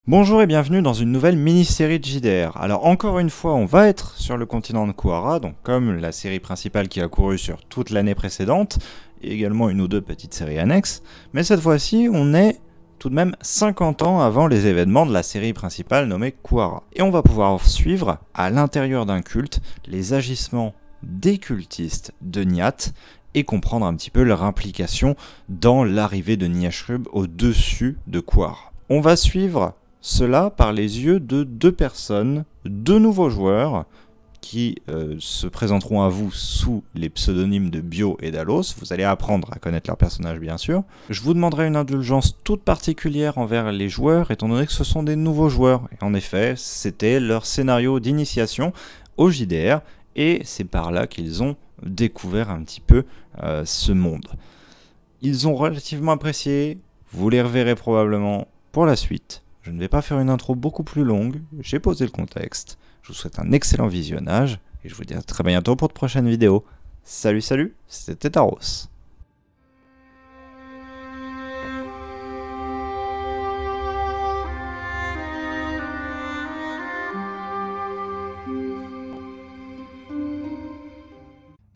Bonjour et bienvenue dans une nouvelle mini-série de JDR. Alors encore une fois, on va être sur le continent de Kuara, donc comme la série principale qui a couru sur toute l'année précédente, et également une ou deux petites séries annexes, mais cette fois-ci, on est tout de même 50 ans avant les événements de la série principale nommée Kuara. Et on va pouvoir suivre, à l'intérieur d'un culte, les agissements des cultistes de Nyat, et comprendre un petit peu leur implication dans l'arrivée de Nyashrub au-dessus de Kuara. On va suivre cela par les yeux de deux personnes, deux nouveaux joueurs, qui se présenteront à vous sous les pseudonymes de Bio et d'Alos. Vous allez apprendre à connaître leurs personnages, bien sûr. Je vous demanderai une indulgence toute particulière envers les joueurs, étant donné que ce sont des nouveaux joueurs. Et en effet, c'était leur scénario d'initiation au JDR, et c'est par là qu'ils ont découvert un petit peu ce monde. Ils ont relativement apprécié, vous les reverrez probablement pour la suite. Je ne vais pas faire une intro beaucoup plus longue, j'ai posé le contexte. Je vous souhaite un excellent visionnage et je vous dis à très bientôt pour de prochaines vidéos. Salut salut, c'était Taros.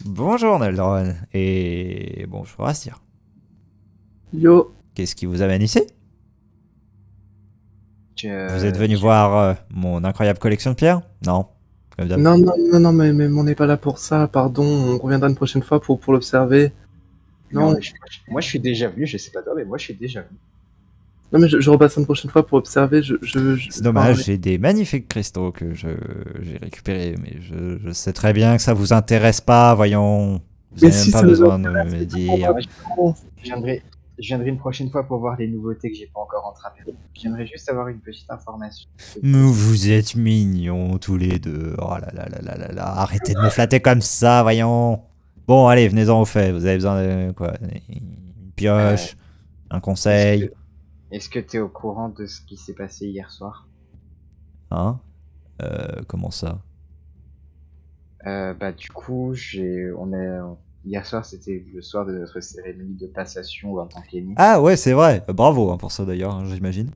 Bonjour Neldron et bonjour Astir. Yo. Qu'est-ce qui vous amène ici? Vous êtes venu voir mon incroyable collection de pierres? Non. Non, mais on n'est pas là pour ça, pardon, on reviendra une prochaine fois pour l'observer. Non, moi je suis déjà venu, je sais pas toi, mais moi je suis déjà venu. non mais je repasserai une prochaine fois pour observer, C'est dommage, j'ai des magnifiques cristaux que j'ai récupérés, mais je sais très bien que ça vous intéresse pas, voyons. Vous n'avez même pas besoin de me dire. Je viendrai une prochaine fois pour voir les nouveautés que j'ai pas encore rattrapées. Je viendrai juste avoir une petite information. Mais vous êtes mignons tous les deux. Oh là là là là là là. Arrêtez de me flatter comme ça, voyons. Bon, allez, venez-en au fait. Vous avez besoin de quoi? Une pioche, un conseil. Est-ce que tu es au courant de ce qui s'est passé hier soir? Hein? Comment ça? Bah du coup, hier soir, c'était le soir de notre cérémonie de passation en tant qu'ennemi. Ah ouais, c'est vrai. Bravo hein, pour ça d'ailleurs, hein, j'imagine.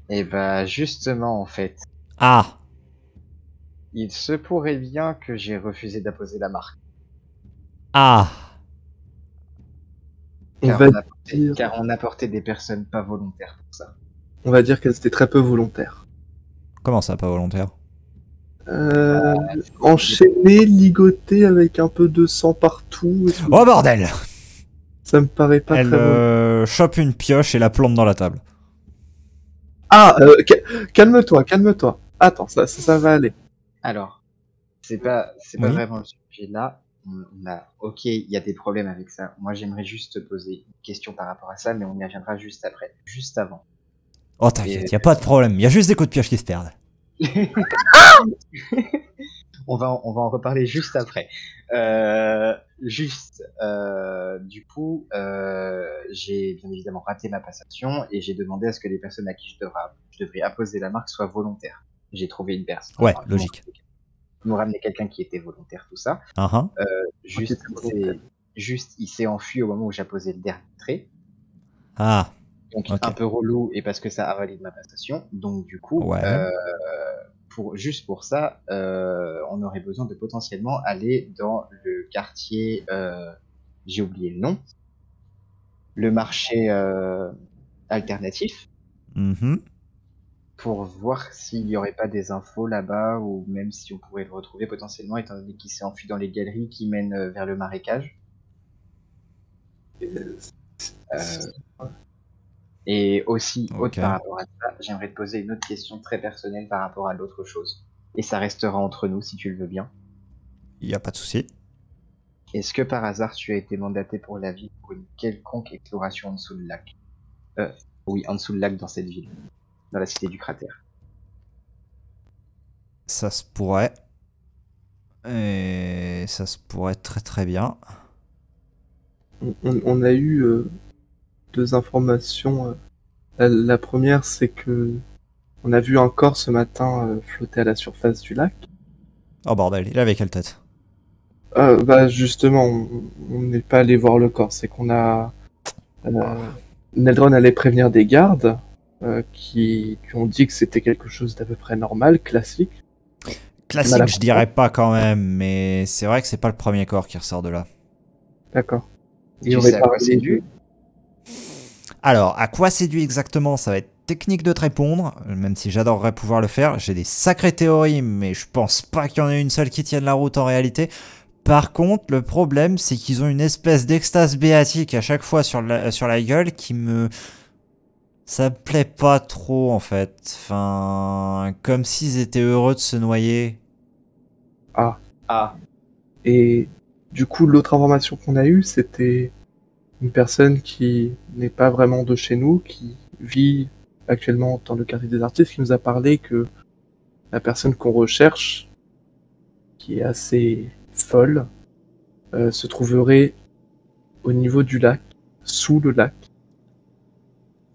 Et bah justement, en fait. Ah! Il se pourrait bien que j'ai refusé d'apposer la marque. Ah! Car on apportait des personnes pas volontaires pour ça. On va dire qu'elles étaient très peu volontaires. Comment ça, pas volontaire? Enchaînées, ligotées avec un peu de sang partout. Oh bordel! Ça me paraît pas très bon. Elle chope une pioche et la plante dans la table. Ah, calme-toi. Attends, ça va aller. Alors, c'est pas vraiment le sujet là. Ok, il y a des problèmes avec ça. Moi, j'aimerais juste te poser une question par rapport à ça, mais on y reviendra juste après, juste avant. Oh t'inquiète, y a pas de problème. Y a juste des coups de pioche qui se perdent. on va en reparler juste après. Du coup, j'ai bien évidemment raté ma passation et j'ai demandé à ce que les personnes à qui je devrais apposer la marque soient volontaires. J'ai trouvé une personne. Ouais, logique. Nous ramener quelqu'un qui était volontaire, tout ça. Juste, il s'est enfui au moment où j'apposais le dernier trait. Ah. Donc un peu relou et parce que ça invalide ma passation. Donc du coup, juste pour ça, on aurait besoin de potentiellement aller dans le quartier, j'ai oublié le nom, le marché alternatif, pour voir s'il n'y aurait pas des infos là-bas ou même si on pourrait le retrouver potentiellement étant donné qu'il s'est enfui dans les galeries qui mènent vers le marécage. Et aussi, par rapport à ça, j'aimerais te poser une autre question très personnelle par rapport à l'autre chose. Et ça restera entre nous si tu le veux bien. Y a pas de souci. Est-ce que par hasard tu as été mandaté pour la ville pour une quelconque exploration en dessous du lac? Oui, en dessous du lac dans cette ville, dans la cité du cratère. Ça se pourrait. Et ça se pourrait très très bien. On a eu deux informations. La première, c'est que on a vu un corps ce matin flotter à la surface du lac. Oh bordel, il avait quelle tête? Bah justement, on n'est pas allé voir le corps, c'est qu'on a... Neldron allait prévenir des gardes, qui ont dit que c'était quelque chose d'à peu près normal, classique. Classique, je dirais pas quand même, mais c'est vrai que c'est pas le premier corps qui ressort de là. D'accord. Tu sais à quoi c'est dû? Alors, à quoi c'est dû exactement? Ça va être technique de te répondre, même si j'adorerais pouvoir le faire. J'ai des sacrées théories, mais je pense pas qu'il y en ait une seule qui tienne la route en réalité. Par contre, le problème, c'est qu'ils ont une espèce d'extase béatique à chaque fois sur la gueule qui me... Ça me plaît pas trop, en fait. Enfin, comme s'ils étaient heureux de se noyer. Ah. Et du coup, l'autre information qu'on a eue, c'était une personne qui n'est pas vraiment de chez nous, qui vit actuellement dans le quartier des artistes, qui nous a parlé que la personne qu'on recherche, qui est assez folle, se trouverait au niveau du lac, sous le lac.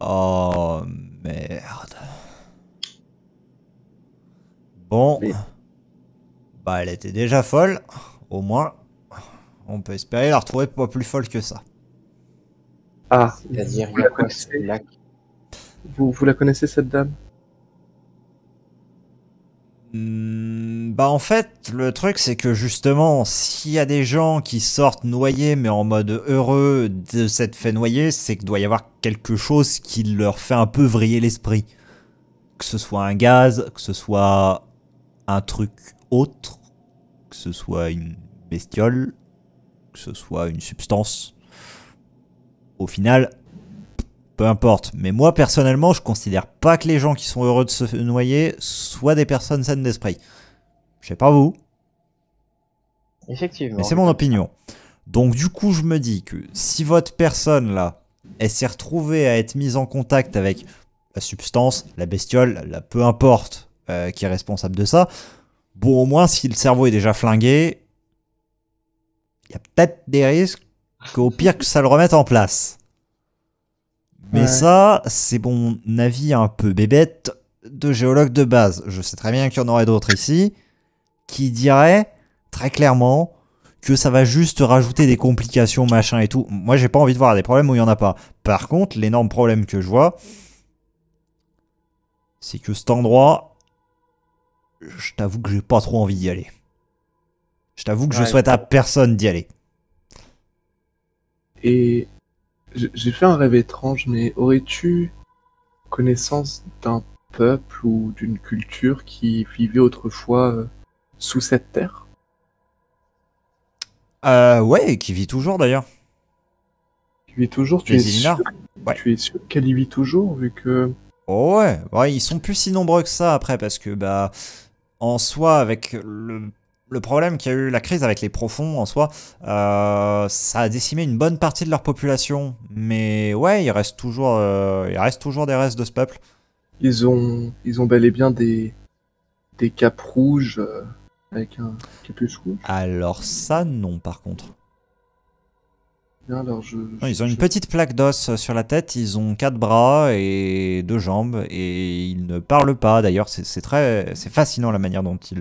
Oh, merde. Bon. Mais- Bah, elle était déjà folle. Au moins, on peut espérer la retrouver pas plus folle que ça. Ah, C'est-à-dire, vous il y la a quoi connaissez ce lac? vous la connaissez, cette dame? Bah en fait, le truc c'est que justement, s'il y a des gens qui sortent noyés mais en mode heureux de s'être fait noyer, c'est qu'il doit y avoir quelque chose qui leur fait un peu vriller l'esprit. Que ce soit un gaz, que ce soit un truc autre, que ce soit une bestiole, que ce soit une substance. Au final, peu importe. Mais moi personnellement, je considère pas que les gens qui sont heureux de se noyer soient des personnes saines d'esprit. Je sais pas vous, Effectivement. mais c'est mon opinion. Donc du coup, je me dis que si votre personne là, elle s'est retrouvée à être mise en contact avec la substance, la bestiole, peu importe qui est responsable de ça, bon au moins si le cerveau est déjà flingué, il y a peut-être des risques qu'au pire que ça le remette en place. Mais Ouais. ça, c'est mon avis un peu bébête de géologue de base. Je sais très bien qu'il y en aurait d'autres ici qui diraient très clairement que ça va juste rajouter des complications, machin et tout. Moi, j'ai pas envie de voir des problèmes où il y en a pas. Par contre, l'énorme problème que je vois, c'est que cet endroit, je t'avoue que j'ai pas trop envie d'y aller. Je t'avoue que je souhaite à personne d'y aller. Et j'ai fait un rêve étrange, mais aurais-tu connaissance d'un peuple ou d'une culture qui vivait autrefois sous cette terre? Ouais, qui vit toujours d'ailleurs. Qui vit toujours? Les Illinar. Ouais. Tu es sûr qu'elle y vit toujours, vu que... Oh ouais, ils sont plus si nombreux que ça après, parce que bah en soi, avec le problème qu'il y a eu, la crise avec les profonds en soi, ça a décimé une bonne partie de leur population. Mais ouais, il reste toujours des restes de ce peuple. Ils ont bel et bien des capes rouges avec un capuche rouge. Alors ça, non par contre. Bien, alors Non, ils ont une petite plaque d'os sur la tête, ils ont 4 bras et 2 jambes, et ils ne parlent pas. D'ailleurs, c'est fascinant la manière dont ils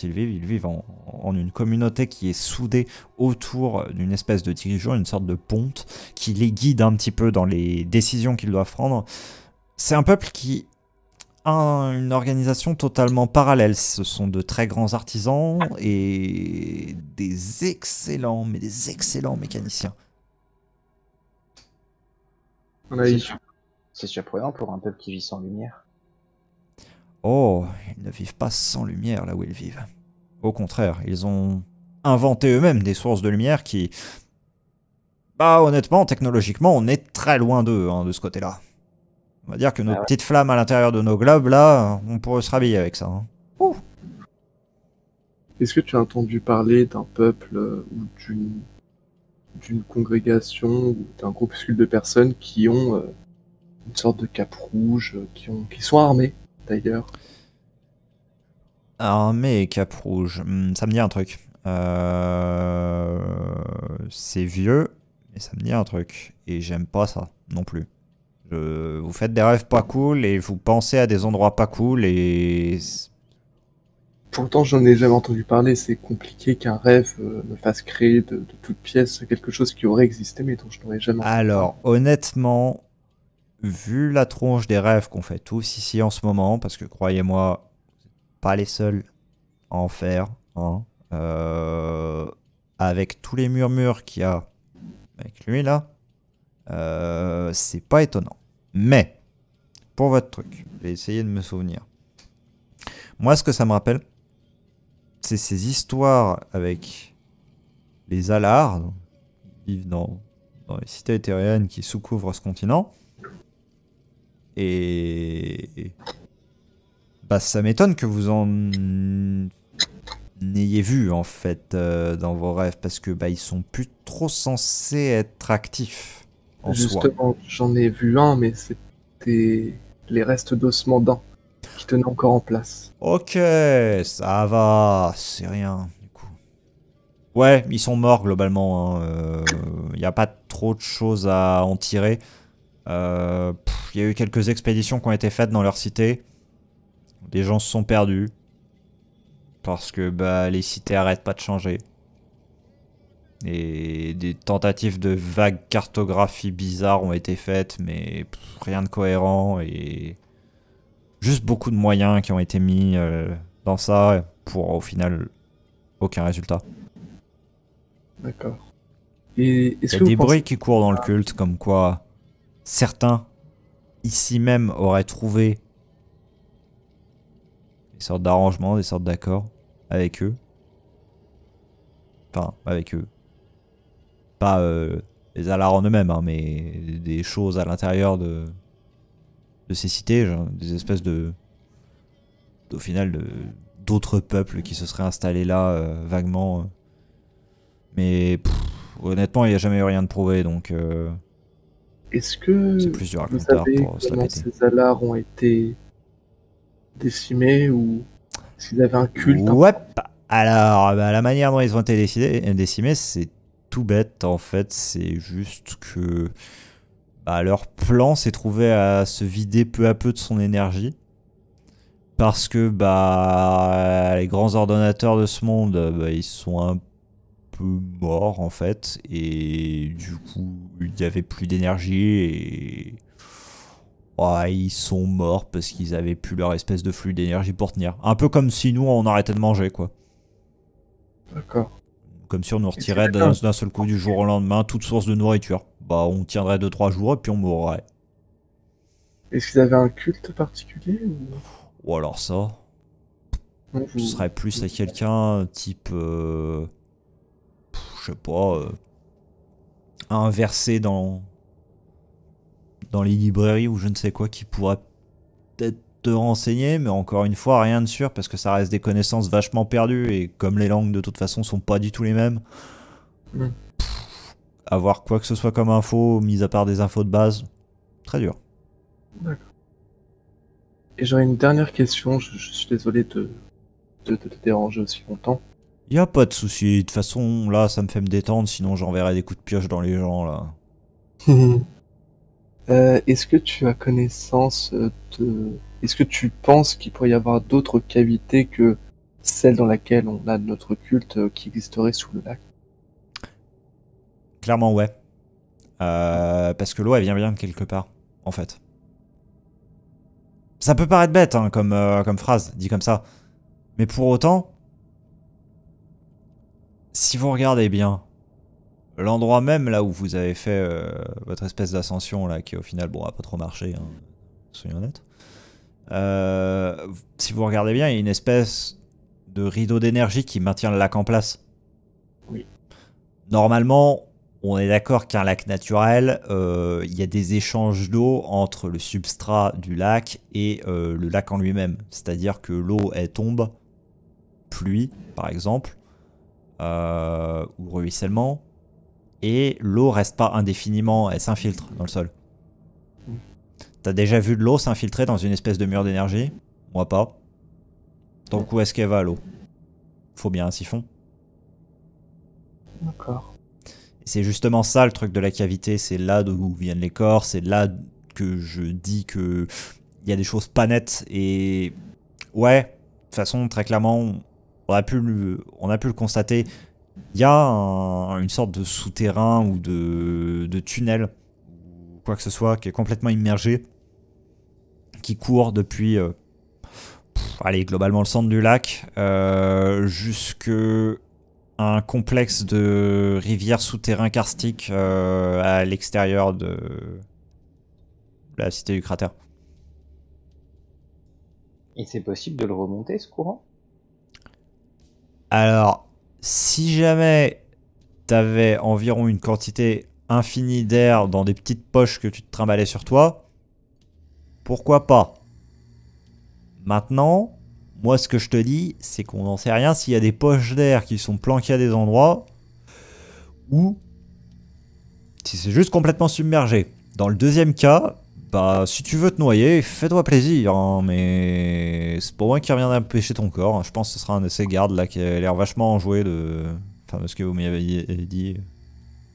vivent. Ils vivent en une communauté qui est soudée autour d'une espèce de dirigeant, une sorte de ponte, qui les guide un petit peu dans les décisions qu'ils doivent prendre. C'est un peuple qui a une organisation totalement parallèle. Ce sont de très grands artisans et des excellents mécaniciens. C'est surprenant pour un peuple qui vit sans lumière. Oh, ils ne vivent pas sans lumière là où ils vivent. Au contraire, ils ont inventé eux-mêmes des sources de lumière qui... Bah honnêtement, technologiquement, on est très loin d'eux, hein, de ce côté-là. On va dire que nos petites flammes à l'intérieur de nos globes, là, on pourrait se rhabiller avec ça. Hein. Est-ce que tu as entendu parler d'un peuple ou d'une congrégation ou d'un groupuscule de personnes qui ont une sorte de cape rouge, qui sont armés d'ailleurs? Armée et cap rouge, ça me dit un truc. C'est vieux, mais ça me dit un truc. Et j'aime pas ça non plus. Vous faites des rêves pas cool et vous pensez à des endroits pas cool et... Pourtant, j'en ai jamais entendu parler. C'est compliqué qu'un rêve me fasse créer de toute pièce quelque chose qui aurait existé, mais dont je n'aurais jamais entendu Alors, honnêtement, vu la tronche des rêves qu'on fait tous ici en ce moment, parce que croyez-moi, pas les seuls à en faire, hein, avec tous les murmures qu'il y a avec lui là, c'est pas étonnant. Mais, pour votre truc, je vais essayer de me souvenir. Moi, ce que ça me rappelle, c'est ces histoires avec les Alars, qui vivent dans les cités éthériennes qui sous-couvrent ce continent. Et bah, ça m'étonne que vous en ayez vu en fait dans vos rêves, parce que bah, ils sont plus trop censés être actifs en soi. Justement, j'en ai vu un, mais c'était les restes d'ossements d'un qui tenaient encore en place. Ok, ça va, c'est rien du coup. Ouais, ils sont morts globalement. Il n'y a pas trop de choses à en tirer. Il y a eu quelques expéditions qui ont été faites dans leur cité. Des gens se sont perdus. Parce que bah, les cités arrêtent pas de changer. Et des tentatives de vague cartographie bizarres ont été faites, mais rien de cohérent. Et juste beaucoup de moyens qui ont été mis dans ça pour au final aucun résultat. D'accord. Et Il y a des bruits qui courent dans le culte, comme quoi certains ici même auraient trouvé des sortes d'arrangements, des sortes d'accords avec eux. Enfin, avec eux. Pas les Alars en eux-mêmes, hein, mais des choses à l'intérieur de ces cités, genre, des espèces au final, d'autres peuples qui se seraient installés là vaguement. Mais honnêtement, il n'y a jamais eu rien de prouvé, donc est-ce que c'est plus du vous raconteur savez pour se la comment péter. ces Alars ont été décimés ou s'ils avaient un culte? Ouais, alors bah, la manière dont ils ont été décimés, c'est tout bête en fait, c'est juste que bah, leur plan s'est trouvé à se vider peu à peu de son énergie. Parce que bah, les grands ordonnateurs de ce monde, bah, ils sont un peu morts en fait. Et du coup, il n'y avait plus d'énergie et ouais, ils sont morts parce qu'ils avaient plus leur espèce de flux d'énergie pour tenir. Un peu comme si nous, on arrêtait de manger, quoi. D'accord. Comme si on nous retirait d'un seul coup du jour au lendemain toute source de nourriture. Bah, on tiendrait 2-3 jours et puis on mourrait. Est-ce qu'ils avaient un culte particulier Ou alors ça, non, ce serait plus à quelqu'un type, je sais pas, un verset dans les librairies ou je ne sais quoi qui pourrait peut-être te renseigner, mais encore une fois, rien de sûr parce que ça reste des connaissances vachement perdues et comme les langues de toute façon sont pas du tout les mêmes, avoir quoi que ce soit comme info, mis à part des infos de base, très dur. D'accord. Et j'aurais une dernière question, je suis désolé de te déranger aussi longtemps. Y a pas de souci, de toute façon là ça me fait me détendre, sinon j'enverrai des coups de pioche dans les gens là. Est-ce que tu as connaissance de... Est-ce que tu penses qu'il pourrait y avoir d'autres cavités que celle dans laquelle on a notre culte qui existerait sous le lac? Clairement ouais. Parce que l'eau elle vient bien de quelque part, en fait. Ça peut paraître bête hein, comme phrase, dit comme ça. Mais pour autant, si vous regardez bien, l'endroit même là où vous avez fait votre espèce d'ascension là, qui au final bon a pas trop marché, hein, soyons honnêtes. Si vous regardez bien, il y a une espèce de rideau d'énergie qui maintient le lac en place. Oui. Normalement, on est d'accord qu'un lac naturel, il y a des échanges d'eau entre le substrat du lac et le lac en lui-même. C'est-à-dire que l'eau, elle tombe, pluie par exemple, ou ruissellement, et l'eau reste pas indéfiniment, elle s'infiltre dans le sol. T'as déjà vu de l'eau s'infiltrer dans une espèce de mur d'énergie? Moi pas. Donc où est-ce qu'elle va l'eau? Faut bien un siphon. D'accord. C'est justement ça le truc de la cavité, c'est là d'où viennent les corps, c'est là que je dis que il y a des choses pas nettes et ouais, de toute façon très clairement on a pu le constater, il y a une sorte de souterrain ou de tunnel où quoi que ce soit, qui est complètement immergé, qui court depuis, allez, globalement le centre du lac, jusque un complexe de rivières souterrains karstiques à l'extérieur de la cité du cratère. Et c'est possible de le remonter, ce courant? Alors, si jamais t'avais environ une quantité infinie d'air dans des petites poches que tu te trimballais sur toi, pourquoi pas? Maintenant, moi ce que je te dis, c'est qu'on n'en sait rien s'il y a des poches d'air qui sont planquées à des endroits ou si c'est juste complètement submergé. Dans le deuxième cas, bah si tu veux te noyer, fais-toi plaisir, hein, mais c'est pour moi qui reviendra pêcher ton corps. Je pense que ce sera un de ces gardes là qui a l'air vachement enjoué de ce que vous m'avez dit,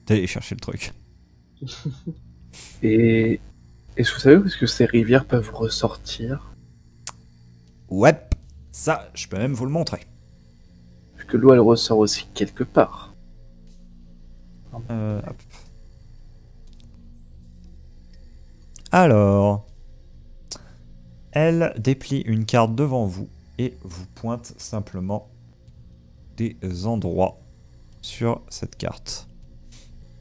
d'aller chercher le truc. Et est-ce que vous savez où est-ce que ces rivières peuvent ressortir? Ouais, ça, je peux même vous le montrer. Parce que l'eau, elle ressort aussi quelque part. Hop. Alors, elle déplie une carte devant vous et vous pointe simplement des endroits sur cette carte.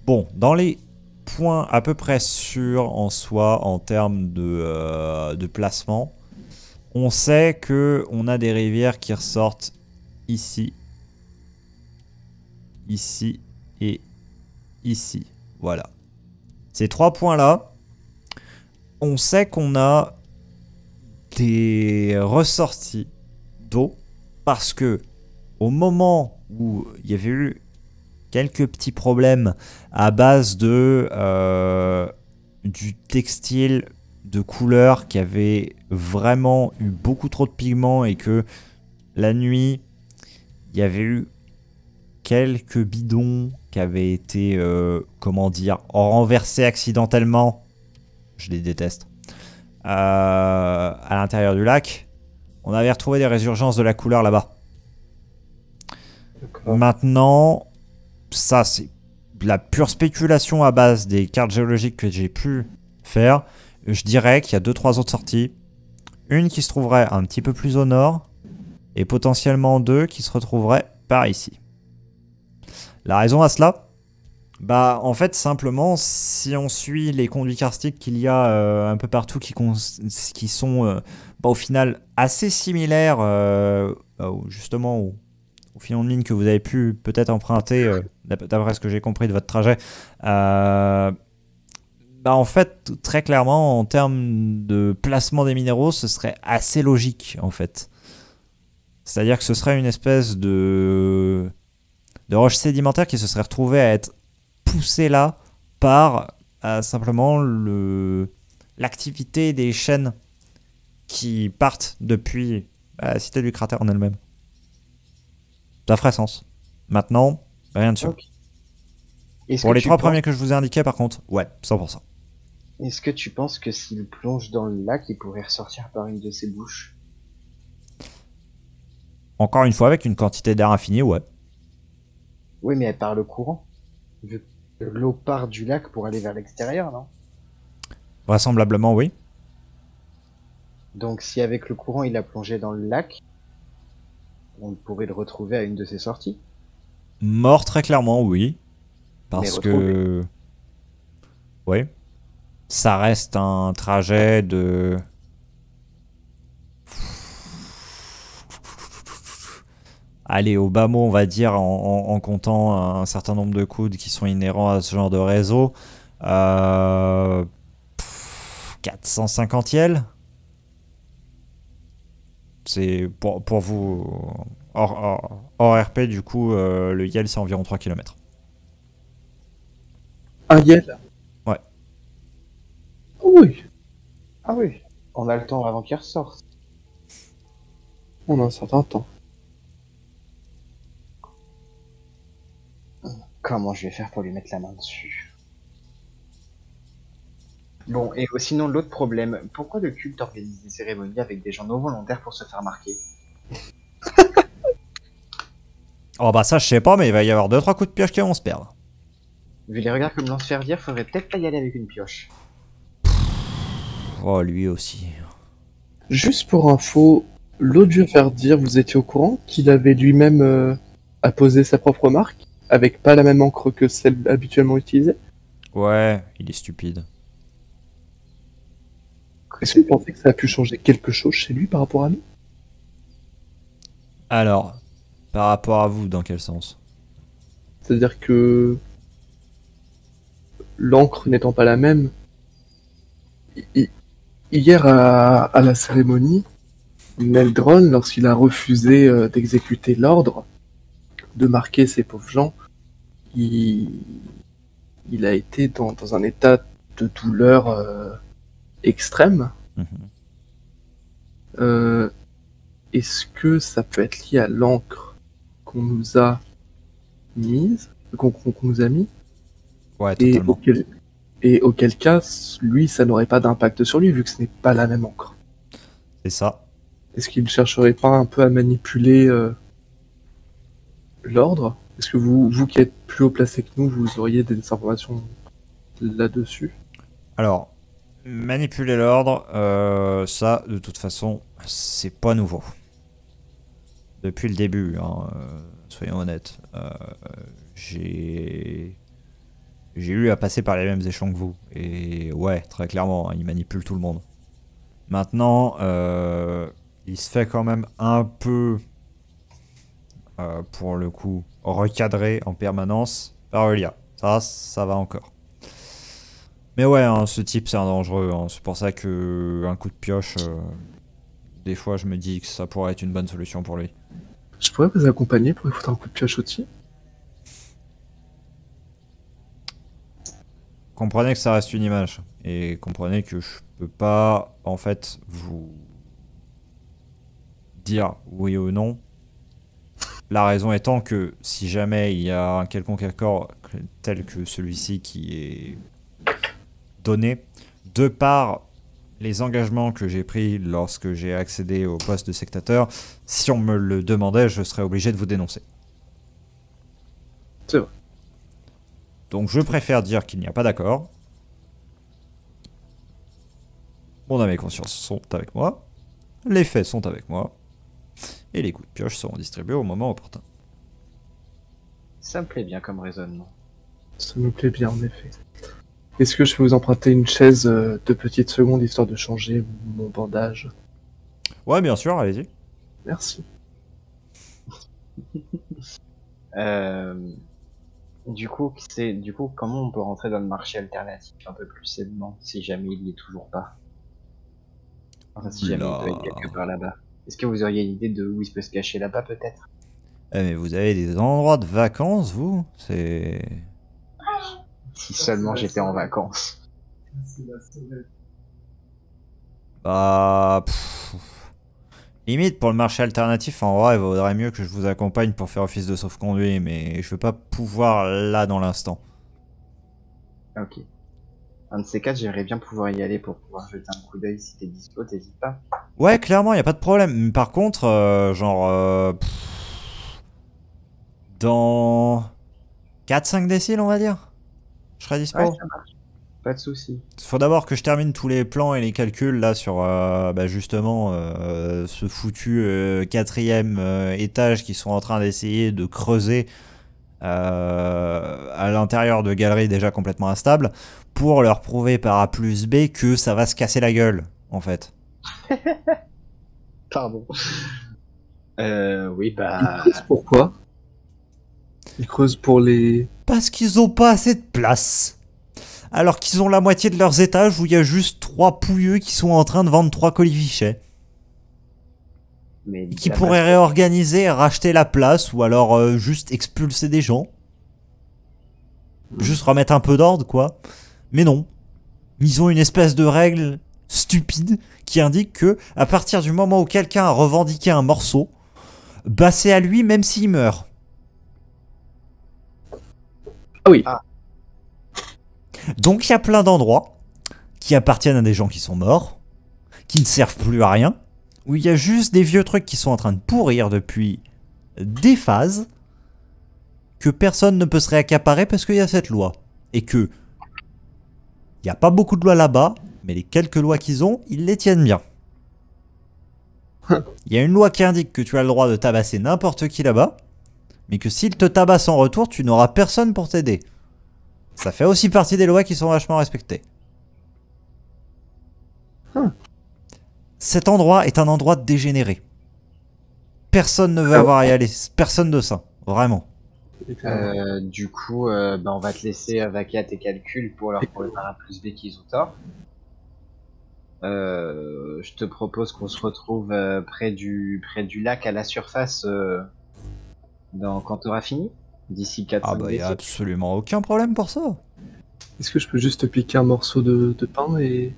Bon, dans les points à peu près sûrs en soi en termes de placement, on sait que on a des rivières qui ressortent ici, ici et ici. Voilà. Ces 3 points-là, on sait qu'on a des ressorties d'eau parce que au moment où il y avait eu quelques petits problèmes à base de du textile de couleur qui avait vraiment eu beaucoup trop de pigments et que la nuit il y avait eu quelques bidons qui avaient été comment dire, renversés accidentellement, je les déteste, à l'intérieur du lac. On avait retrouvé des résurgences de la couleur là-bas. Maintenant, ça c'est la pure spéculation à base des cartes géologiques que j'ai pu faire. Je dirais qu'il y a 2-3 autres sorties. Une qui se trouverait un petit peu plus au nord et potentiellement 2 qui se retrouveraient par ici. La raison à cela, bah en fait simplement si on suit les conduits karstiques qu'il y a un peu partout qui sont au final assez similaires justement au filon de mine que vous avez pu peut-être emprunter d'après ce que j'ai compris de votre trajet. Bah en fait très clairement en termes de placement des minéraux ce serait assez logique en fait. C'est-à-dire que ce serait une espèce de roche sédimentaire qui se serait retrouvée à être poussée là par simplement l'activité des chaînes qui partent depuis la cité du cratère en elle-même. Ça ferait sens. Maintenant, rien de sûr. Okay. Pour les 3 premiers que je vous ai indiqués, par contre, ouais, 100%. Est-ce que tu penses que s'il plonge dans le lac, il pourrait ressortir par une de ses bouches? Encore une fois, avec une quantité d'air infinie, ouais. Oui, mais par le courant. Vu que l'eau part du lac pour aller vers l'extérieur, non? Vraisemblablement, oui. Donc, si avec le courant, il a plongé dans le lac, on pourrait le retrouver à une de ses sorties. Mort, très clairement, oui. Parce que... Oui. Ça reste un trajet de... Allez, au bas mot, on va dire, en comptant un certain nombre de coudes qui sont inhérents à ce genre de réseau. 450 yel. C'est pour vous, hors RP, du coup, le yel, c'est environ 3 km. Un yel? Ouais. Oui. Ah oui. On a le temps avant qu'il ressorte. On a un certain temps. Comment je vais faire pour lui mettre la main dessus? Bon, et sinon, l'autre problème, pourquoi le culte organise des cérémonies avec des gens non volontaires pour se faire marquer? Oh bah ça, je sais pas, mais il va y avoir 2-3 coups de pioche qui vont se perdre. Vu les regards que me lance faire dire, faudrait peut-être pas y aller avec une pioche. Oh, lui aussi. Juste pour info, l'autre je vais faire dire, vous étiez au courant qu'il avait lui-même apposé sa propre marque, avec pas la même encre que celle habituellement utilisée? Ouais, il est stupide. Est-ce que vous pensez que ça a pu changer quelque chose chez lui par rapport à nous? Alors, par rapport à vous, dans quel sens? C'est-à-dire que l'encre n'étant pas la même, hier à la cérémonie, Meldron, lorsqu'il a refusé d'exécuter l'ordre, de marquer ces pauvres gens, il, il a été dans un état de douleur extrême. Mhm. Est-ce que ça peut être lié à l'encre qu'on nous a mise, qu'on nous a mis, Ouais, et totalement. auquel cas, lui, ça n'aurait pas d'impact sur lui, vu que ce n'est pas la même encre. C'est ça. Est-ce qu'il ne chercherait pas un peu à manipuler l'ordre? Est-ce que vous qui êtes plus haut placé que nous, vous auriez des informations là-dessus? Alors, manipuler l'ordre, ça, de toute façon, c'est pas nouveau. Depuis le début, hein, soyons honnêtes. J'ai eu à passer par les mêmes échelons que vous. Et ouais, très clairement, hein, il manipule tout le monde. Maintenant, il se fait quand même un peu, pour le coup, recadrer en permanence par Elia. Ça va encore. Mais ouais, hein, ce type, c'est un dangereux. Hein. C'est pour ça que un coup de pioche, des fois, je me dis que ça pourrait être une bonne solution pour lui. Je pourrais vous accompagner pour lui foutre un coup de pioche au-dessus? Comprenez que ça reste une image. Et comprenez que je peux pas, en fait, vous dire oui ou non. La raison étant que si jamais il y a un quelconque accord tel que celui-ci qui est donné, de par les engagements que j'ai pris lorsque j'ai accédé au poste de sectateur, si on me le demandait, je serais obligé de vous dénoncer. C'est vrai. Donc je préfère dire qu'il n'y a pas d'accord. Mon âme et conscience sont avec moi. Les faits sont avec moi. Et les coups de pioche seront distribués au moment opportun. Ça me plaît bien comme raisonnement. Ça me plaît bien, en effet. Est-ce que je peux vous emprunter une chaise de petites secondes, histoire de changer mon bandage? Ouais, bien sûr, allez-y. Merci. Du coup, comment on peut rentrer dans le marché alternatif un peu plus aisément, si jamais il y est toujours pas? Enfin, si jamais il doit être quelque part là-bas. Est-ce que vous auriez une idée de où il peut se cacher là-bas, peut-être? Eh, mais vous avez des endroits de vacances, vous? C'est... Si seulement j'étais en vacances. Bah... Limite, pour le marché alternatif, en vrai, il vaudrait mieux que je vous accompagne pour faire office de sauf-conduit, mais je veux pas pouvoir là dans l'instant. Ok. Un de ces quatre, j'aimerais bien pouvoir y aller pour pouvoir jeter un coup d'œil. Si t'es dispo, t'hésites pas. Ouais, clairement, y a pas de problème. Par contre, dans 4-5 déciles, on va dire, je serai dispo. Ouais, ça marche. Pas de soucis. Faut d'abord que je termine tous les plans et les calculs là sur justement ce foutu 4e étage qu'ils sont en train d'essayer de creuser à l'intérieur de galeries déjà complètement instables pour leur prouver par A plus B que ça va se casser la gueule en fait. Pardon. Oui, bah... Ils creusent pourquoi? Ils creusent pour les... Parce qu'ils ont pas assez de place. Alors qu'ils ont la moitié de leurs étages où il y a juste 3 pouilleux qui sont en train de vendre 3 colifichets. Mais Qui pourraient réorganiser et racheter la place ou alors juste expulser des gens. Juste remettre un peu d'ordre, quoi. Mais non. Ils ont une espèce de règle stupide qui indique que à partir du moment où quelqu'un a revendiqué un morceau, bah c'est à lui même s'il meurt. Ah oui. Ah. Donc il y a plein d'endroits qui appartiennent à des gens qui sont morts, qui ne servent plus à rien, où il y a juste des vieux trucs qui sont en train de pourrir depuis des phases, que personne ne peut se réaccaparer parce qu'il y a cette loi. Et que il n'y a pas beaucoup de lois là-bas, Mais les quelques lois qu'ils ont, ils les tiennent bien. Il y a une loi qui indique que tu as le droit de tabasser n'importe qui là-bas, mais que s'ils te tabassent en retour, tu n'auras personne pour t'aider. Ça fait aussi partie des lois qui sont vachement respectées. Cet endroit est un endroit dégénéré. Personne ne veut avoir à y aller. Personne de ça. Vraiment. Du coup, on va te laisser vaquer à tes calculs pour leur prouver par A plus B qu'ils ont tort. Je te propose qu'on se retrouve près du lac à la surface quand t'auras fini. D'ici 4-5 Ah bah y a absolument aucun problème pour ça. Est-ce que je peux juste piquer un morceau de pain et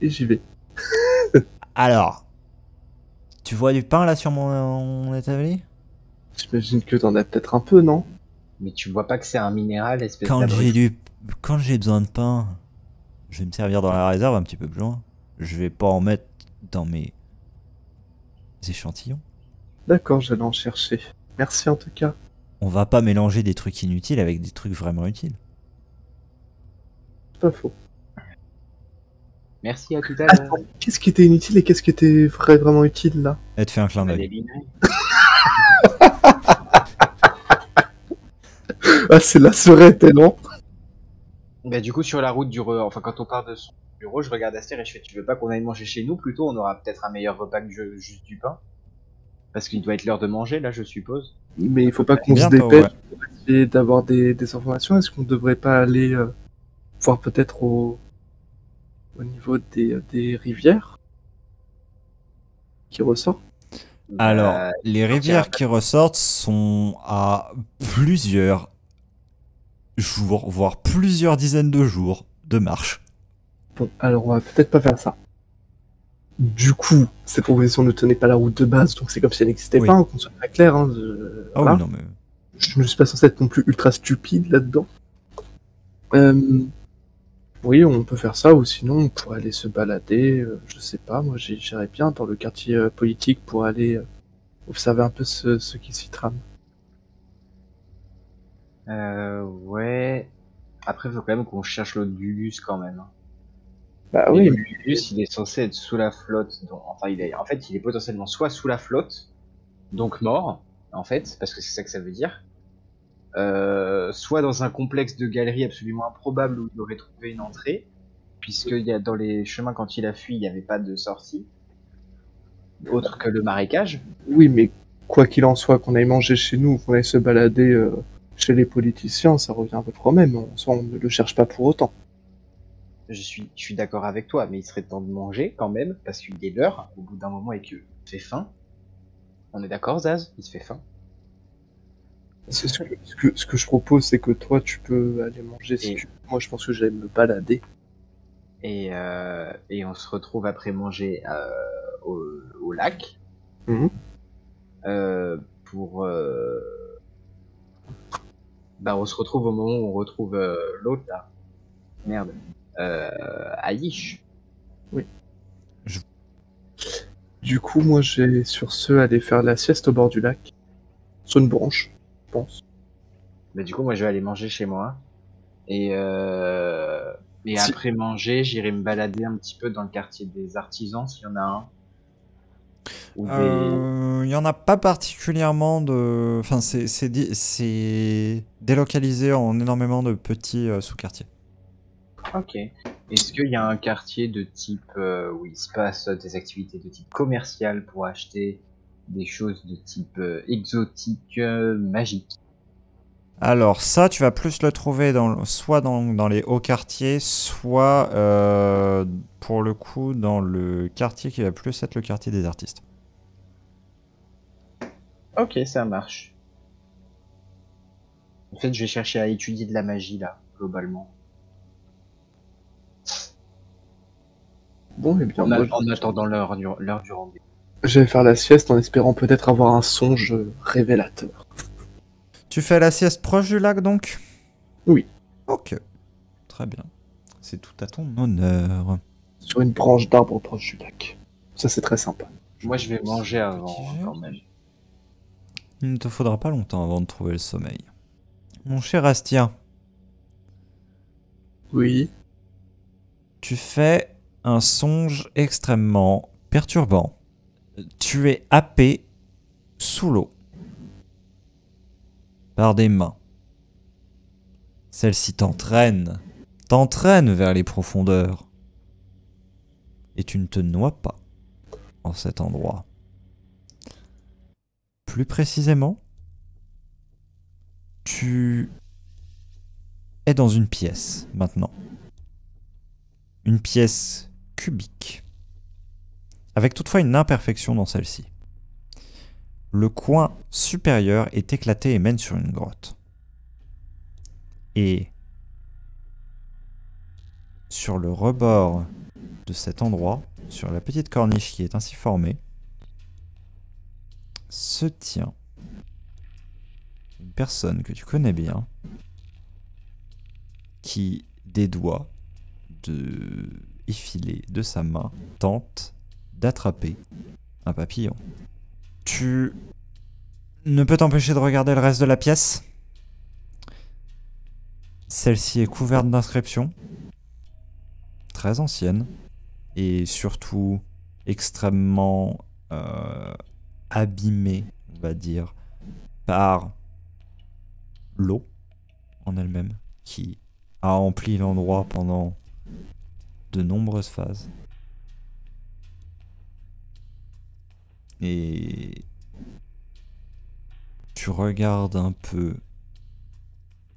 j'y vais. Alors, tu vois du pain là sur mon établi? J'imagine que t'en as peut-être un peu, non? Mais tu vois pas que c'est un minéral, espèce Quand d'abruti. j'ai besoin de pain, je vais me servir dans la réserve un petit peu plus loin. Je vais pas en mettre dans mes échantillons. D'accord, j'allais en chercher. Merci en tout cas. On va pas mélanger des trucs inutiles avec des trucs vraiment utiles. C'est pas faux. Merci, à tout à l'heure. Qu'est-ce qui était inutile et qu'est-ce qui était vraiment utile là? Elle te fait un clin d'œil. Ah, c'est la serait tellement. Bah, du coup, sur la route enfin, quand on part de son bureau, je regarde Aster et je fais, tu veux pas qu'on aille manger chez nous plutôt? On aura peut-être un meilleur repas que juste du pain. Parce qu'il doit être l'heure de manger, là, je suppose. Mais il faut pas qu'on se Bientôt, dépêche pour essayer d'avoir des informations. Est-ce qu'on devrait pas aller voir peut-être au niveau des rivières qui ressortent? Alors, les rivières qui ressortent sont à plusieurs jours, voire plusieurs dizaines de jours de marche. Bon, alors on va peut-être pas faire ça. Du coup, cette proposition ne tenait pas la route de base, donc c'est comme si elle n'existait Oui. pas, qu'on soit très clair. Hein, Ah voilà. oui, non mais... Je ne suis pas censé être non plus ultra stupide là-dedans. Oui, on peut faire ça, ou sinon on pourrait aller se balader, je sais pas, moi j'irais bien dans le quartier politique pour aller observer un peu ce qui s'y trame. Ouais. Après, faut quand même qu'on cherche l'autre Gugus quand même. Bah Et oui, le Gugus, il est censé être sous la flotte. Enfin, il est potentiellement soit sous la flotte, donc mort, en fait, parce que c'est ça que ça veut dire. Soit dans un complexe de galeries absolument improbable où il aurait trouvé une entrée, puisque dans les chemins quand il a fui, il n'y avait pas de sortie, autre que le marécage. oui, mais quoi qu'il en soit, qu'on aille manger chez nous, qu'on aille se balader chez les politiciens, ça revient à peu près au même, on ne le cherche pas pour autant. Je suis d'accord avec toi, mais il serait temps de manger quand même, parce qu'il est l'heure, au bout d'un moment, et qu'il fait faim. On est d'accord, Zaz? Il se fait faim. Ce que je propose, c'est que toi, tu peux aller manger si tu veux. Moi, je pense que j'allais me balader. Et on se retrouve après manger au lac. Mhm. On se retrouve au moment où on retrouve l'autre là. Merde. Aïch. Oui. Du coup, moi, j'ai sur ce aller faire la sieste au bord du lac. Sur une branche, je pense. Bah, du coup, moi, je vais aller manger chez moi. Et Si. après manger, j'irai me balader un petit peu dans le quartier des artisans, s'il y en a un. Ou Il y en a pas particulièrement de... Enfin, c'est délocalisé en énormément de petits sous-quartiers. Ok. Est-ce qu'il y a un quartier de type où il se passe des activités de type commercial pour acheter des choses de type exotique, magique? Alors ça, tu vas plus le trouver soit dans les hauts quartiers, soit pour le coup dans le quartier qui va plus être le quartier des artistes. Ok, ça marche. En fait, je vais chercher à étudier de la magie là, globalement. Bon, et bien, En attendant l'heure du rendez-vous. je vais faire la sieste en espérant peut-être avoir un songe révélateur. Tu fais la sieste proche du lac donc? Oui. Ok, très bien. C'est tout à ton honneur. Sur une branche d'arbre proche du lac. Ça, c'est très sympa. Moi, je vais manger avant, quand même. Il ne te faudra pas longtemps avant de trouver le sommeil. Mon cher Astien. Oui. Tu fais un songe extrêmement perturbant. Tu es happé sous l'eau par des mains. Celle-ci t'entraîne vers les profondeurs. Et tu ne te noies pas en cet endroit. Plus précisément, tu es dans une pièce maintenant. Une pièce cubique. Avec toutefois une imperfection dans celle-ci. Le coin supérieur est éclaté et mène sur une grotte. Et sur le rebord de cet endroit, sur la petite corniche qui est ainsi formée, se tient une personne que tu connais bien, qui, des doigts effilés de sa main, tente d'attraper un papillon. Tu ne peux t'empêcher de regarder le reste de la pièce. Celle-ci est couverte d'inscriptions, très anciennes, et surtout extrêmement abîmées, on va dire, par l'eau en elle-même, qui a empli l'endroit pendant de nombreuses phases. Et tu regardes un peu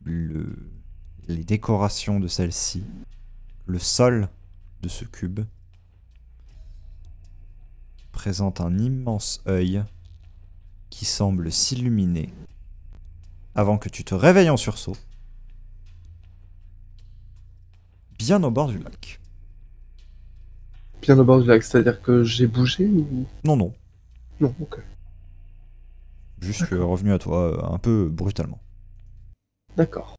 les décorations de celle-ci, le sol de ce cube présente un immense œil qui semble s'illuminer avant que tu te réveilles en sursaut, bien au bord du lac. Bien au bord du lac, c'est-à-dire que j'ai bougé ou... Non, non. Non, ok. Juste revenu à toi un peu brutalement. D'accord.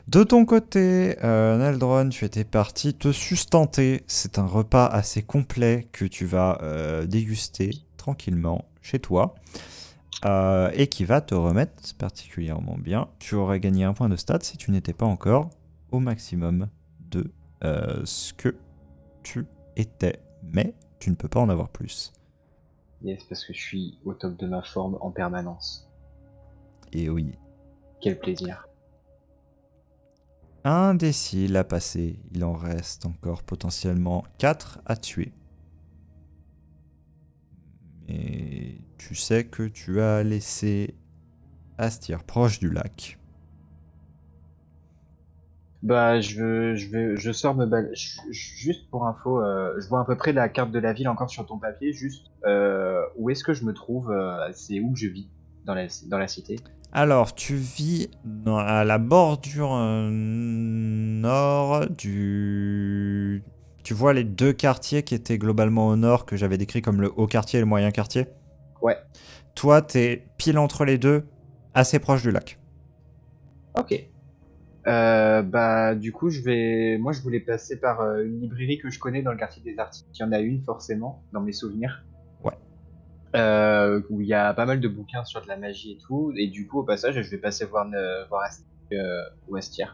De ton côté, Neldron, tu étais parti te sustenter. C'est un repas assez complet que tu vas déguster tranquillement chez toi et qui va te remettre particulièrement bien. Tu aurais gagné un point de stats si tu n'étais pas encore au maximum de ce que tu étais. Mais tu ne peux pas en avoir plus. Yes, parce que je suis au top de ma forme en permanence. Et oui. Quel plaisir. Un décile à passer, il en reste encore potentiellement 4 à tuer. Mais tu sais que tu as laissé Astir proche du lac. Bah, je sors me balader. Juste pour info, je vois à peu près la carte de la ville encore sur ton papier. Juste, où est-ce que je me trouve? C'est où je vis dans la cité? Alors, tu vis à la bordure nord du... Tu vois les deux quartiers qui étaient globalement au nord, que j'avais décrit comme le haut quartier et le moyen quartier? Ouais. Toi, t'es pile entre les deux, assez proche du lac. Ok. Bah, du coup, moi, je voulais passer par une librairie que je connais dans le quartier des artistes. Il y en a une, forcément, dans mes souvenirs. Ouais. Où il y a pas mal de bouquins sur de la magie et tout. Et du coup, au passage, je vais passer voir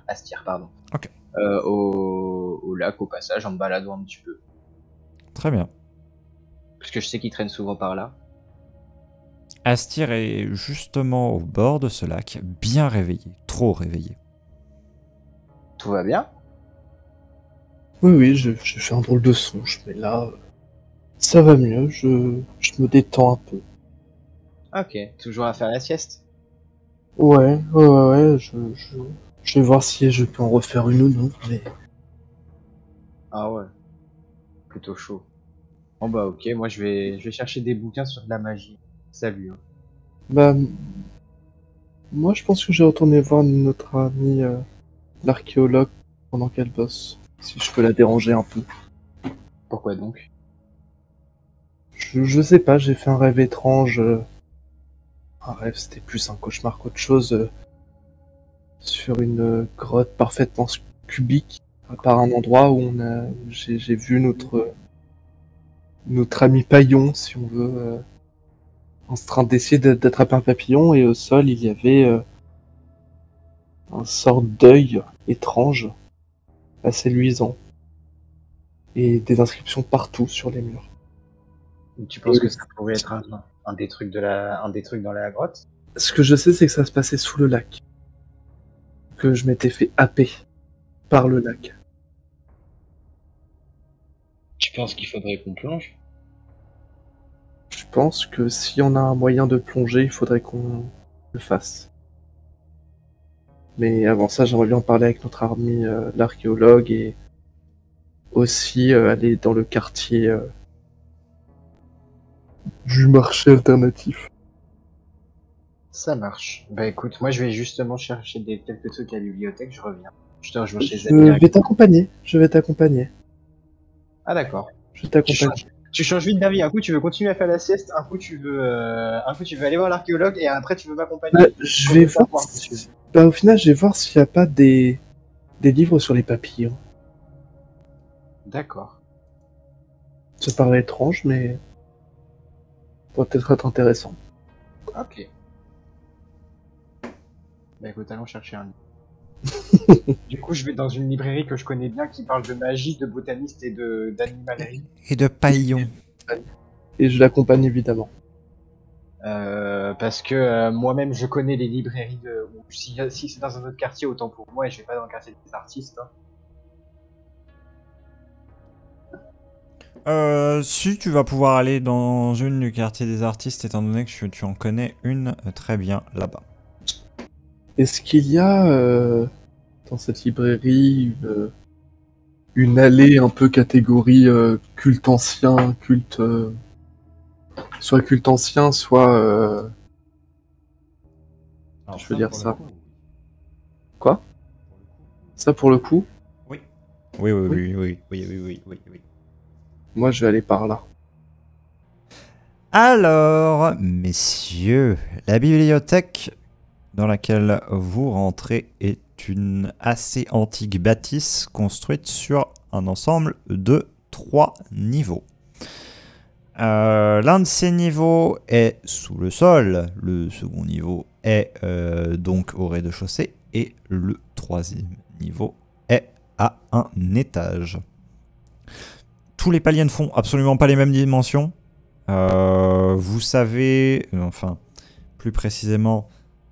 Astir, pardon. Ok. Au lac, au passage, en me baladant un petit peu. Très bien. Parce que je sais qu'il traîne souvent par là. Astir est justement au bord de ce lac, bien réveillé, trop réveillé. Tout va bien? Oui, j'ai fait un drôle de songe, mais là, ça va mieux, je me détends un peu. Ok, toujours à faire la sieste? Ouais, je vais voir si je peux en refaire une ou non, mais... Ah ouais, plutôt chaud. Bon bah ok, moi je vais chercher des bouquins sur de la magie. Salut. Hein. Bah, moi je pense que je vais retourner voir notre amie l'archéologue pendant qu'elle bosse, si je peux la déranger un peu. Pourquoi donc? Je sais pas, j'ai fait un rêve étrange. Un rêve, c'était plus un cauchemar qu'autre chose. Sur une grotte parfaitement cubique, par un endroit où j'ai vu notre ami Paillon, si on veut, en train d'essayer d'attraper un papillon, et au sol il y avait un sort d'œil étrange, assez luisant. et des inscriptions partout sur les murs. Tu penses que ça pourrait être un des trucs dans la grotte? Ce que je sais, c'est que ça se passait sous le lac. Que je m'étais fait happer par le lac. Tu penses qu'il faudrait qu'on plonge? Je pense que si on a un moyen de plonger, il faudrait qu'on le fasse. Mais avant ça, j'aimerais bien en parler avec notre ami, l'archéologue, et aussi aller dans le quartier du marché alternatif. Ça marche. Bah écoute, moi je vais justement chercher quelques trucs à la bibliothèque, je reviens. Je te rejoins chez Je Zach. vais t'accompagner. Je vais t'accompagner. Ah d'accord. Je vais t'accompagner. Tu changes vite d'avis. Un coup tu veux continuer à faire la sieste, un coup tu veux aller voir l'archéologue et après tu veux m'accompagner. Je vais voir. Au final, je vais voir s'il n'y a pas des livres sur les papillons. D'accord. Ça paraît étrange, mais ça pourrait peut-être être intéressant. Ok. Bah écoute, allons chercher un livre. Du coup, je vais dans une librairie que je connais bien qui parle de magie, de botaniste et d'animalerie. Et de paillons. Et je l'accompagne évidemment. Parce que moi-même je connais les librairies si c'est dans un autre quartier, autant pour moi, et je vais pas dans le quartier des artistes. Si tu vas pouvoir aller dans une du quartier des artistes, étant donné que tu en connais une très bien là-bas. Est-ce qu'il y a dans cette librairie une allée un peu catégorie culte ancien, soit culte ancien, soit je veux dire ça. Quoi? Ça pour le coup? Oui. Oui. Moi je vais aller par là. Alors, messieurs, la bibliothèque dans laquelle vous rentrez est une assez antique bâtisse construite sur un ensemble de 3 niveaux. L'un de ces niveaux est sous le sol, le second niveau est donc au rez-de-chaussée et le 3e niveau est à un étage. Tous les paliers ne font absolument pas les mêmes dimensions. Vous savez, enfin, plus précisément,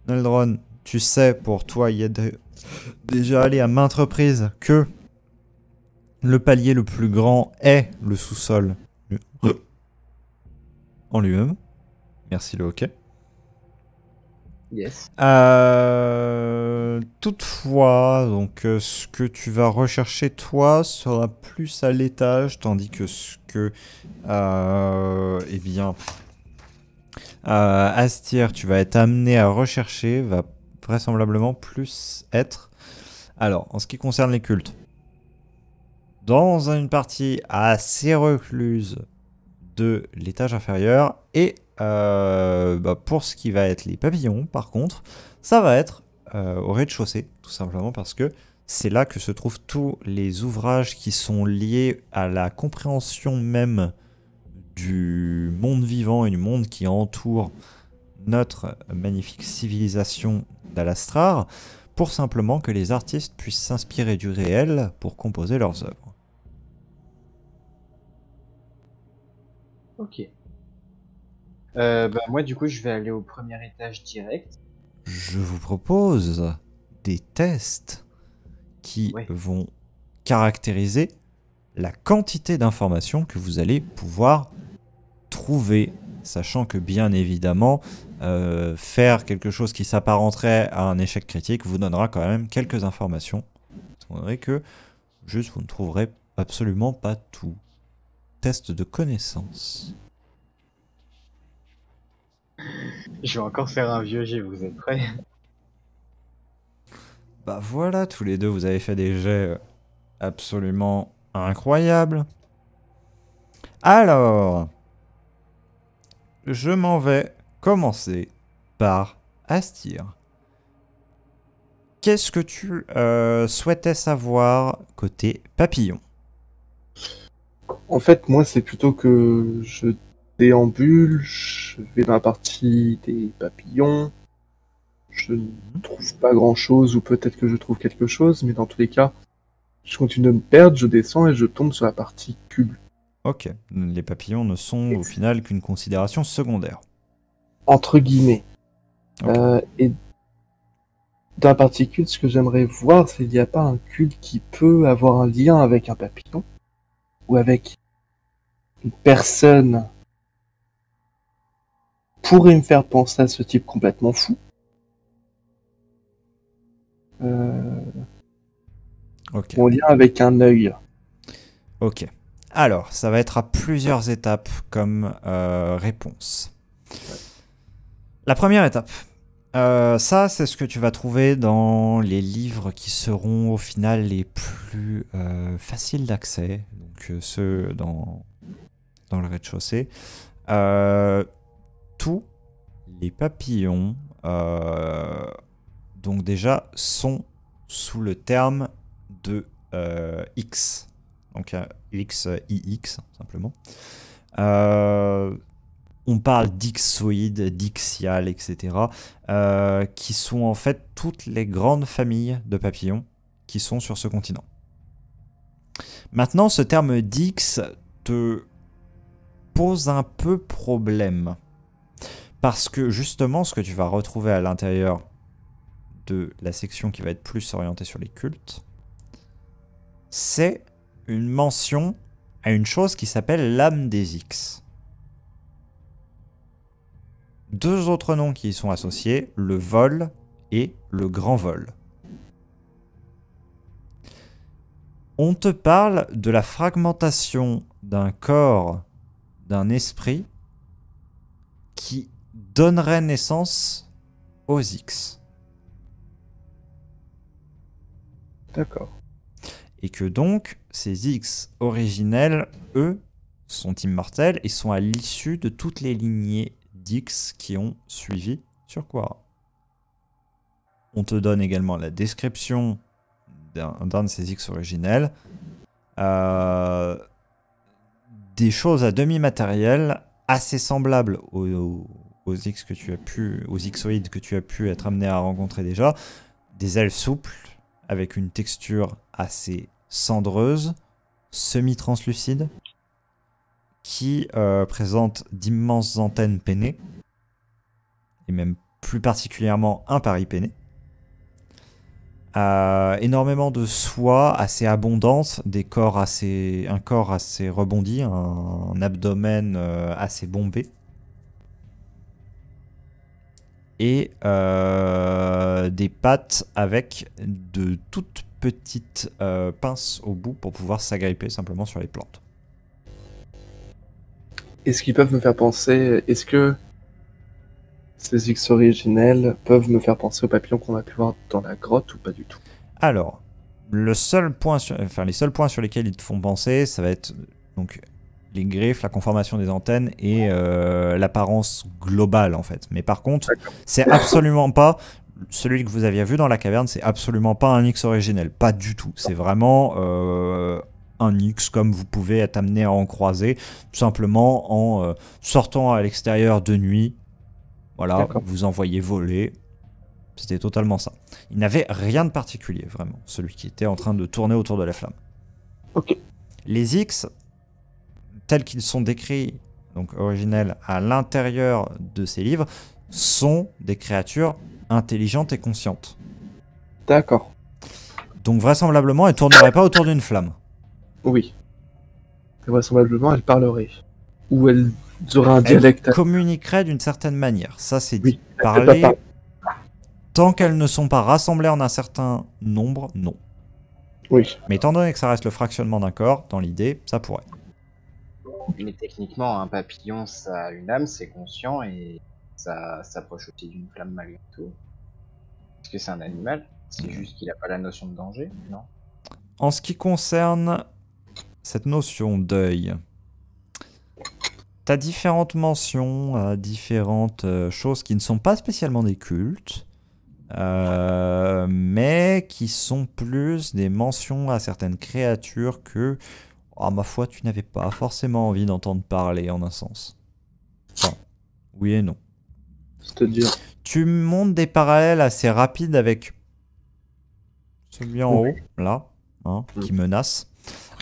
Neldron, tu sais, pour toi, il y a déjà allé à maintes reprises que le palier le plus grand est le sous-sol en lui-même. Merci le hockey. Yes. Toutefois, donc, ce que tu vas rechercher toi sera plus à l'étage, tandis que ce que, eh bien, Astir, tu vas être amené à rechercher, va vraisemblablement plus être. Alors, en ce qui concerne les cultes, dans une partie assez recluse de l'étage inférieur, et pour ce qui va être les papillons, par contre, ça va être au rez-de-chaussée, tout simplement parce que c'est là que se trouvent tous les ouvrages qui sont liés à la compréhension même du monde vivant et du monde qui entoure notre magnifique civilisation d'Alastrar, pour simplement que les artistes puissent s'inspirer du réel pour composer leurs œuvres. Ok. Moi du coup je vais aller au premier étage direct. Je vous propose des tests qui vont caractériser la quantité d'informations que vous allez pouvoir trouver, sachant que bien évidemment faire quelque chose qui s'apparenterait à un échec critique vous donnera quand même quelques informations. Vous verrez que juste vous ne trouverez absolument pas tout. Test de connaissance. Je vais encore faire un vieux jet, vous êtes prêts? Bah voilà, tous les deux vous avez fait des jets absolument incroyables. Alors, je m'en vais commencer par Astir. Qu'est-ce que tu souhaitais savoir côté papillon? En fait, moi, c'est plutôt que je déambule, je vais dans la partie des papillons, je ne trouve pas grand-chose, ou peut-être que je trouve quelque chose, mais dans tous les cas, Je continue de me perdre, je descends et je tombe sur la partie culte. Ok, les papillons ne sont au final qu'une considération secondaire. Entre guillemets. Ok. Et dans la partie culte, ce que j'aimerais voir, c'est qu'il n'y a pas un culte qui peut avoir un lien avec un papillon ou avec une personne pourrait me faire penser à ce type complètement fou. Ok. En lien avec un œil. Ok. Alors, ça va être à plusieurs étapes comme réponse. La première étape. Ça, c'est ce que tu vas trouver dans les livres qui seront au final les plus faciles d'accès, donc ceux dans le rez-de-chaussée. Tous les papillons, donc déjà, sont sous le terme de X. Donc X, IX, simplement. On parle d'ixoïdes, d'ixial, etc. Qui sont en fait toutes les grandes familles de papillons qui sont sur ce continent. Maintenant, ce terme d'X te pose un peu problème. Parce que justement, ce que tu vas retrouver à l'intérieur de la section qui va être plus orientée sur les cultes, c'est une mention à une chose qui s'appelle l'âme des X. Deux autres noms qui y sont associés, le vol et le grand vol. On te parle de la fragmentation d'un corps, d'un esprit, qui donnerait naissance aux X. D'accord. Et que donc, ces X originels, eux, sont immortels et sont à l'issue de toutes les lignées d'X qui ont suivi sur Quara. On te donne également la description d'un de ces X originels. Des choses à demi-matériel assez semblables aux X que tu as pu, aux Xoïdes que tu as pu être amené à rencontrer déjà. Des ailes souples avec une texture assez cendreuse, semi-translucide, qui présente d'immenses antennes pennées, et même plus particulièrement un paripéné. Énormément de soie assez abondante, un corps assez rebondi, un abdomen assez bombé. Et des pattes avec de toutes petites pinces au bout pour pouvoir s'agripper simplement sur les plantes. Est-ce qu'ils peuvent me faire penser... Est-ce que ces X originels peuvent me faire penser aux papillons qu'on a pu voir dans la grotte ou pas du tout? Alors, les seuls points sur lesquels ils te font penser, ça va être donc les griffes, la conformation des antennes et l'apparence globale en fait. Mais par contre, c'est absolument pas celui que vous aviez vu dans la caverne, c'est absolument pas un X originel, pas du tout. C'est vraiment un X comme vous pouvez être amené à en croiser, tout simplement en sortant à l'extérieur de nuit. Voilà, vous en voyez voler. C'était totalement ça. Il n'avait rien de particulier, vraiment, celui qui était en train de tourner autour de la flamme. Ok. Les X, tels qu'ils sont décrits, donc originels, à l'intérieur de ces livres, sont des créatures intelligentes et conscientes. D'accord. Donc vraisemblablement, elles ne tourneraient pas autour d'une flamme. Oui. Et vraisemblablement, elles parleraient. Ou elles auraient un dialecte. Elles communiqueraient d'une certaine manière. Ça, c'est dit. Oui. Parler, tant qu'elles ne sont pas rassemblées en un certain nombre, non. Oui. Mais étant donné que ça reste le fractionnement d'un corps, dans l'idée, ça pourrait. Mais techniquement, un papillon, ça a une âme, c'est conscient et ça s'approche aussi d'une flamme malgré tout. Est-ce que c'est un animal? C'est juste qu'il n'a pas la notion de danger, non? En ce qui concerne cette notion d'œil, tu as différentes mentions, différentes choses qui ne sont pas spécialement des cultes, mais qui sont plus des mentions à certaines créatures que, à ma foi, tu n'avais pas forcément envie d'entendre parler en un sens. Enfin, oui et non. C'est-à-dire, tu montes des parallèles assez rapides avec celui en haut, là. hein, qui menace.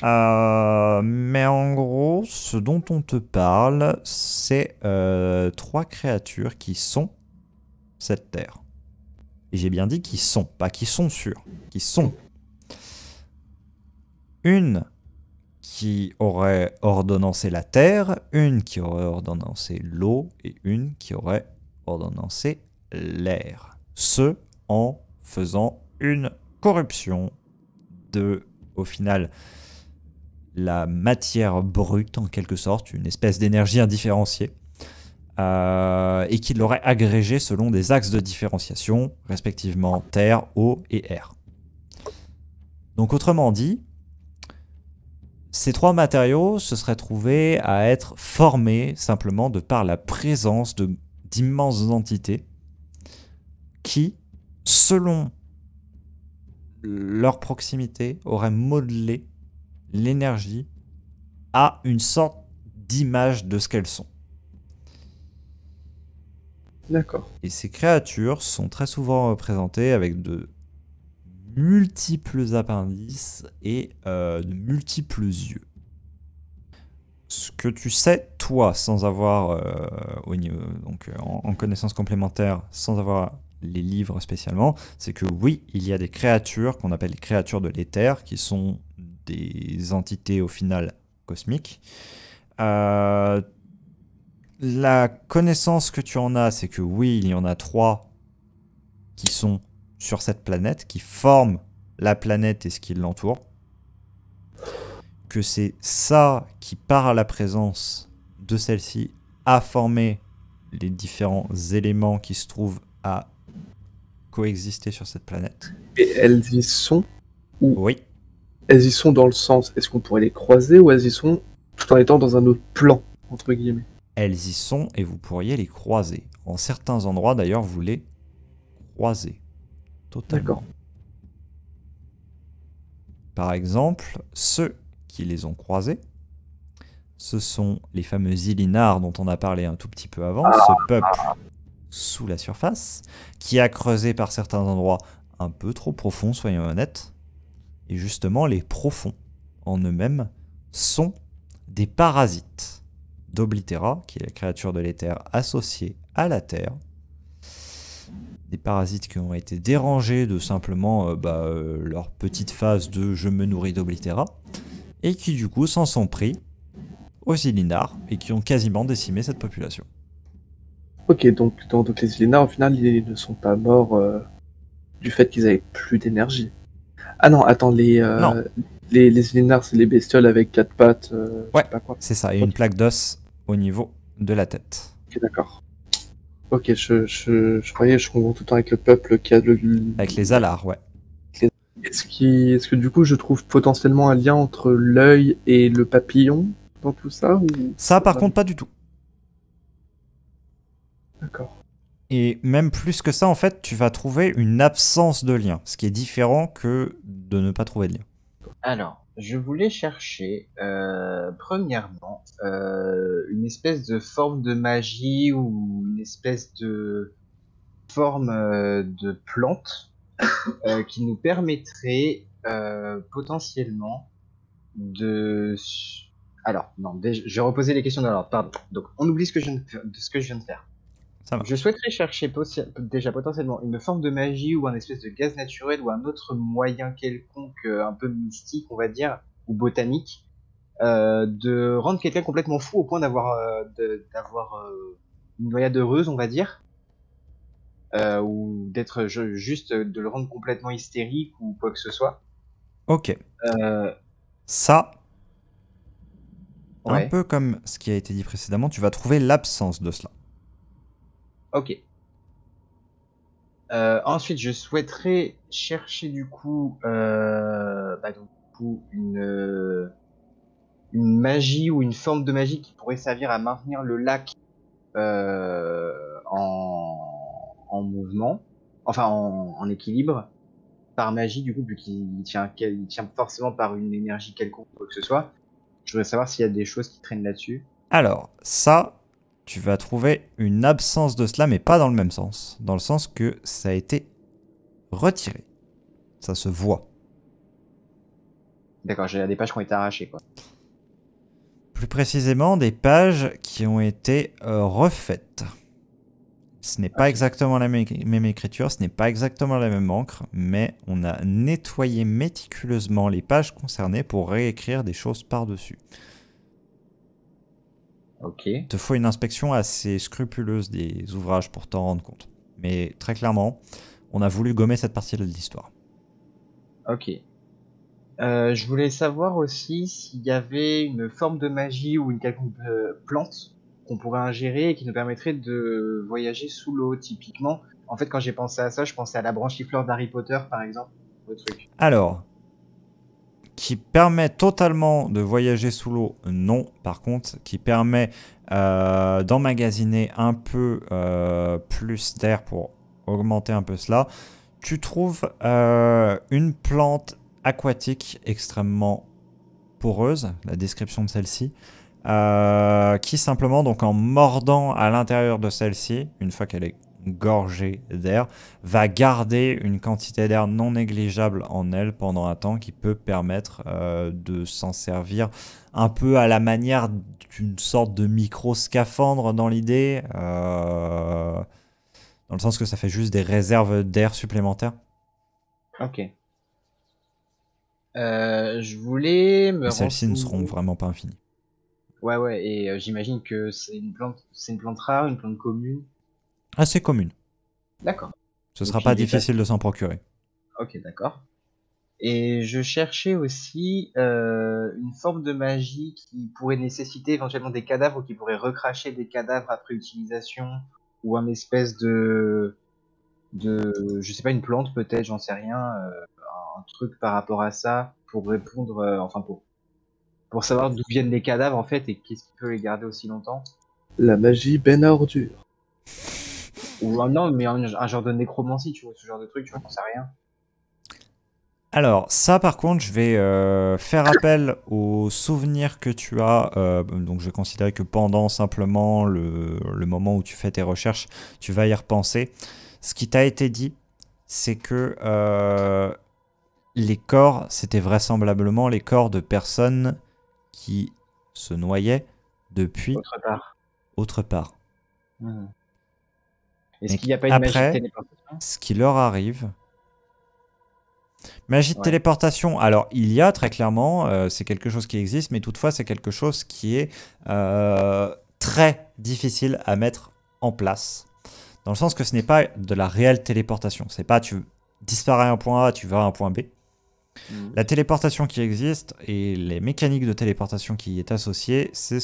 Mais en gros, ce dont on te parle, c'est 3 créatures qui sont cette terre. Et j'ai bien dit qui sont, pas qui sont sûrs, qui sont. Une qui aurait ordonnancé la terre, une qui aurait ordonnancé l'eau et une qui aurait ordonnancé l'air. Ce en faisant une corruption de, au final, la matière brute en quelque sorte, une espèce d'énergie indifférenciée, et qui l'aurait agrégée selon des axes de différenciation, respectivement terre, eau et air. Donc autrement dit, ces 3 matériaux se seraient trouvés à être formés simplement de par la présence d'immenses entités qui, selon leur proximité, auraient modelé l'énergie à une sorte d'image de ce qu'elles sont. D'accord. Et ces créatures sont très souvent représentées avec de multiples appendices et de multiples yeux. Ce que tu sais, toi, sans avoir, en connaissance complémentaire, sans avoir les livres spécialement, c'est que oui, il y a des créatures qu'on appelle les créatures de l'éther, qui sont des entités au final cosmiques. La connaissance que tu en as, c'est que oui, il y en a 3 qui sont sur cette planète, qui forment la planète et ce qui l'entoure. Que c'est ça qui, par la présence de celle-ci, a formé les différents éléments qui se trouvent à coexister sur cette planète. Et elles y sont ou Oui. Elles y sont dans le sens, est-ce qu'on pourrait les croiser ou elles y sont tout en étant dans un autre plan, entre guillemets? Elles y sont et vous pourriez les croiser. En certains endroits, d'ailleurs, vous les croisez. Totalement. D'accord. Par exemple, ceux qui les ont croisés, ce sont les fameux Ilinars dont on a parlé un tout petit peu avant, ce peuple sous la surface, qui a creusé par certains endroits un peu trop profond, soyons honnêtes. Et justement, les profonds, en eux-mêmes, sont des parasites d'Oblitera, qui est la créature de l'éther associée à la Terre. Des parasites qui ont été dérangés de simplement leur petite phase de « je me nourris d'Oblitera », et qui du coup s'en sont pris aux Ilinars, et qui ont quasiment décimé cette population. Ok, donc les Ilinars, au final, ils ne sont pas morts du fait qu'ils avaient plus d'énergie. Ah non, attends, Non. les Ilinars, c'est les bestioles avec 4 pattes, Ouais, je sais pas quoi. c'est ça, et une plaque d'os au niveau de la tête. Ok, d'accord. Ok, je croyais, je confonds tout le temps avec le peuple qui a le... Avec les Alars, ouais. Est-ce que du coup, je trouve potentiellement un lien entre l'œil et le papillon dans tout ça ou... Ça, par contre, pas du tout. D'accord. Et même plus que ça, en fait, tu vas trouver une absence de lien, ce qui est différent que de ne pas trouver de lien. Alors, je voulais chercher, premièrement, une espèce de forme de magie ou une espèce de forme de plante qui nous permettrait potentiellement de... Alors, non, déjà, je vais reposer les questions dans l'ordre, pardon. Donc, on oublie ce que je viens de faire. Ça marche. Je souhaiterais chercher déjà potentiellement une forme de magie ou un espèce de gaz naturel ou un autre moyen quelconque, un peu mystique, on va dire, ou botanique, de rendre quelqu'un complètement fou au point d'avoir une noyade heureuse, on va dire, ou d'être juste de le rendre complètement hystérique ou quoi que ce soit. Ok. Euh, Ça, un ouais. peu comme ce qui a été dit précédemment, tu vas trouver l'absence de cela. Ok. Ensuite, je souhaiterais chercher du coup, une magie ou une forme de magie qui pourrait servir à maintenir le lac en mouvement, enfin en équilibre, par magie du coup, vu qu'il tient forcément par une énergie quelconque ou quoi que ce soit. Je voudrais savoir s'il y a des choses qui traînent là-dessus. Alors, ça, tu vas trouver une absence de cela, mais pas dans le même sens. Dans le sens que ça a été retiré. Ça se voit. D'accord, j'ai des pages qui ont été arrachées, quoi. Plus précisément, des pages qui ont été refaites. Ce n'est pas exactement la même écriture, ce n'est pas exactement la même encre, mais on a nettoyé méticuleusement les pages concernées pour réécrire des choses par-dessus. Ok. Il te faut une inspection assez scrupuleuse des ouvrages pour t'en rendre compte. Mais très clairement, on a voulu gommer cette partie de l'histoire. Ok. Je voulais savoir aussi s'il y avait une forme de magie ou une quelconque plante qu'on pourrait ingérer et qui nous permettrait de voyager sous l'eau, typiquement. En fait, quand j'ai pensé à ça, je pensais à la branchifleur d'Harry Potter, par exemple. Le truc. Alors, qui permet totalement de voyager sous l'eau, non. Par contre, qui permet d'emmagasiner un peu plus d'air pour augmenter un peu cela. Tu trouves une plante aquatique extrêmement poreuse, la description de celle-ci, qui simplement, donc en mordant à l'intérieur de celle-ci, une fois qu'elle est gorgée d'air, va garder une quantité d'air non négligeable en elle pendant un temps qui peut permettre de s'en servir un peu à la manière d'une sorte de micro-scaphandre dans l'idée, dans le sens que ça fait juste des réserves d'air supplémentaires. Ok. Je voulais me Mais celles-ci ne renseigner. seront vraiment pas infinies. Ouais, et j'imagine que c'est une plante rare, une plante commune. Assez commune. D'accord. Ce Donc sera pas il est difficile facile. de s'en procurer. Ok, d'accord. Et je cherchais aussi une forme de magie qui pourrait nécessiter éventuellement des cadavres ou qui pourrait recracher des cadavres après utilisation ou un espèce je sais pas, une plante peut-être, j'en sais rien, un truc par rapport à ça pour répondre, enfin pour savoir d'où viennent les cadavres en fait et qu'est-ce qui peut les garder aussi longtemps. La magie Ben à ordures. Ou non, mais un genre de nécromancie, tu vois, ce genre de truc, tu vois, j'en sais rien. Alors, ça par contre, je vais faire appel aux souvenirs que tu as. Donc, je vais considérer que pendant simplement le moment où tu fais tes recherches, tu vas y repenser. Ce qui t'a été dit, c'est que les corps, c'était vraisemblablement les corps de personnes qui se noyaient depuis Autre part. autre part. Est-ce Mais qu'il n'y a pas une magie de après, téléportation? ce qui leur arrive. Magie de Ouais. téléportation, alors il y a très clairement, c'est quelque chose qui existe, mais toutefois c'est quelque chose qui est très difficile à mettre en place. Dans le sens que ce n'est pas de la réelle téléportation. C'est pas tu disparais à un point A, tu vas à un point B. La téléportation qui existe et les mécaniques de téléportation qui y est associée, c'est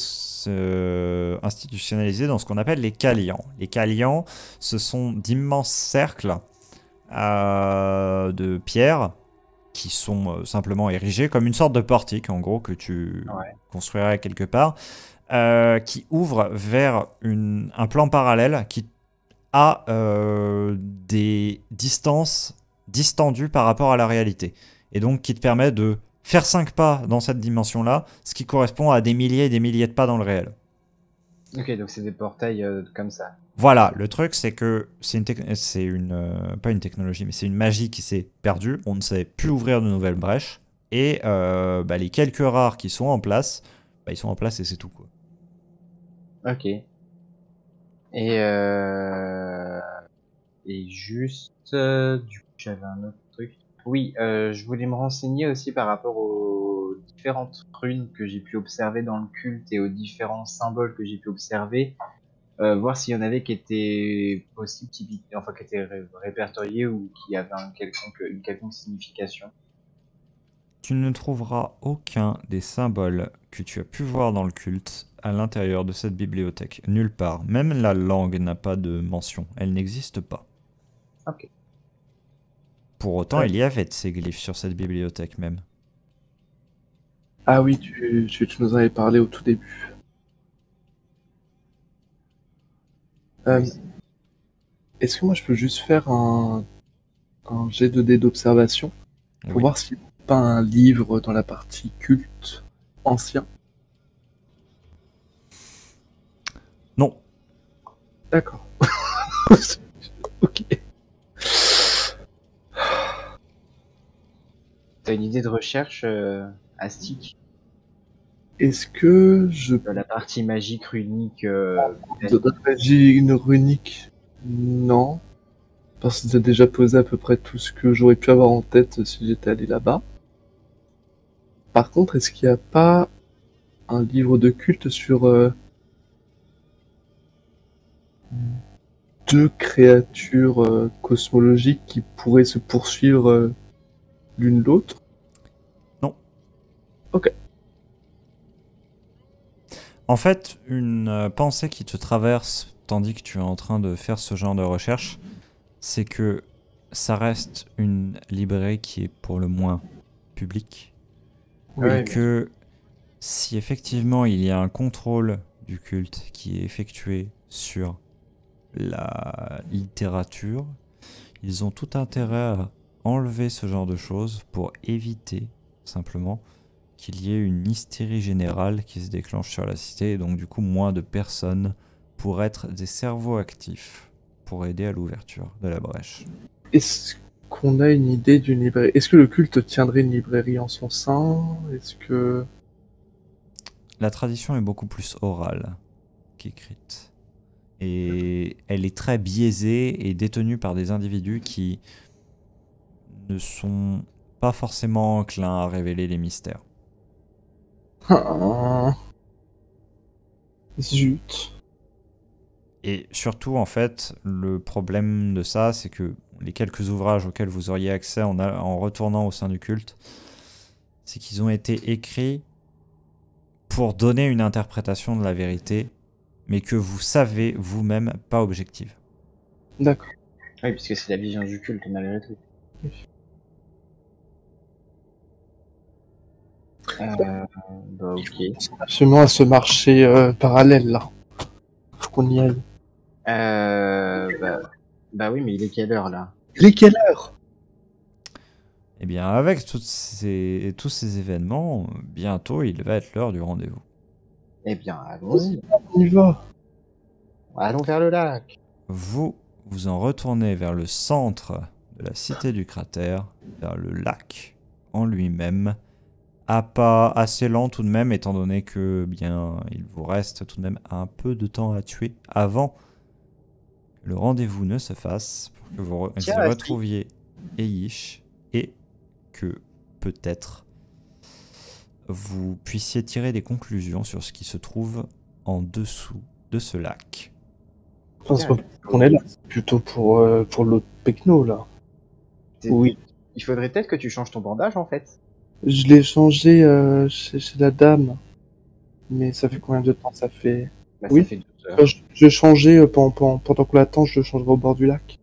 institutionnalisé dans ce qu'on appelle les Kalians. Les Kalians, ce sont d'immenses cercles de pierre qui sont simplement érigés comme une sorte de portique, en gros, que tu construirais quelque part, qui ouvre vers un plan parallèle qui a des distances distendues par rapport à la réalité. Et donc qui te permet de faire 5 pas dans cette dimension-là, ce qui correspond à des milliers et des milliers de pas dans le réel. Ok, donc c'est des portails comme ça. Voilà, le truc c'est que c'est pas une technologie, mais c'est une magie qui s'est perdue. On ne sait plus ouvrir de nouvelles brèches. Et les quelques rares qui sont en place, ils sont en place et c'est tout, quoi. Ok. Et juste, du coup, j'avais un autre truc. Oui, je voulais me renseigner aussi par rapport aux différentes runes que j'ai pu observer dans le culte et aux différents symboles que j'ai pu observer. Voir s'il y en avait qui étaient possibles, enfin qui étaient répertoriés ou qui avaient une quelconque signification. Tu ne trouveras aucun des symboles que tu as pu voir dans le culte à l'intérieur de cette bibliothèque. Nulle part. Même la langue n'a pas de mention. Elle n'existe pas. Ok. Pour autant, il y avait de ces glyphes sur cette bibliothèque même. Ah oui, tu nous en avais parlé au tout début. Est-ce que moi je peux juste faire un jet de dés d'observation pour voir s'il n'y a pas un livre dans la partie culte ancien? Non. D'accord. Ok. T'as une idée de recherche Astique. Est-ce que je... La partie magique runique... de magie runique, non. Parce que t'as déjà posé à peu près tout ce que j'aurais pu avoir en tête si j'étais allé là-bas. Par contre, est-ce qu'il n'y a pas un livre de culte sur deux créatures cosmologiques qui pourraient se poursuivre l'une l'autre? Non. Ok. En fait, une pensée qui te traverse tandis que tu es en train de faire ce genre de recherche, c'est que ça reste une librairie qui est pour le moins publique. Oui. Et que si effectivement il y a un contrôle du culte qui est effectué sur la littérature, ils ont tout intérêt à enlever ce genre de choses pour éviter simplement qu'il y ait une hystérie générale qui se déclenche sur la cité, et donc du coup moins de personnes pour être des cerveaux actifs pour aider à l'ouverture de la brèche. Est-ce qu'on a une idée d'une librairie? Est-ce que le culte tiendrait une librairie en son sein? Est-ce que... La tradition est beaucoup plus orale qu'écrite. Et elle est très biaisée et détenue par des individus qui ne sont pas forcément enclins à révéler les mystères. Ah. Zut. Et surtout, en fait, le problème de ça, c'est que les quelques ouvrages auxquels vous auriez accès en retournant au sein du culte, c'est qu'ils ont été écrits pour donner une interprétation de la vérité, mais que vous savez vous-même pas objective. D'accord. Oui, puisque c'est la vision du culte malgré tout. Bah ok. Absolument à ce marché parallèle là. Faut qu'on y aille. Bah oui, mais il est quelle heure là? Il est quelle heure? Eh bien, avec tous ces événements, bientôt il va être l'heure du rendez-vous. Eh bien, allons-y. On y va. Allons vers le lac. Vous en retournez vers le centre de la cité du cratère, vers le lac en lui-même, à pas assez lent tout de même, étant donné que bien il vous reste tout de même un peu de temps à tuer avant que le rendez-vous ne se fasse, pour que vous retrouviez Eish et que peut-être vous puissiez tirer des conclusions sur ce qui se trouve en dessous de ce lac. Enfin, c'est pas qu'on est là, c'est plutôt pour l'autre pecno là. Oui. Il faudrait peut-être que tu changes ton bandage en fait. Je l'ai changé chez la dame. Mais ça fait combien de temps ça fait? Bah, Oui. Ça fait 2 heures. Je vais changer pendant qu'on l'attend, je le changerai au bord du lac.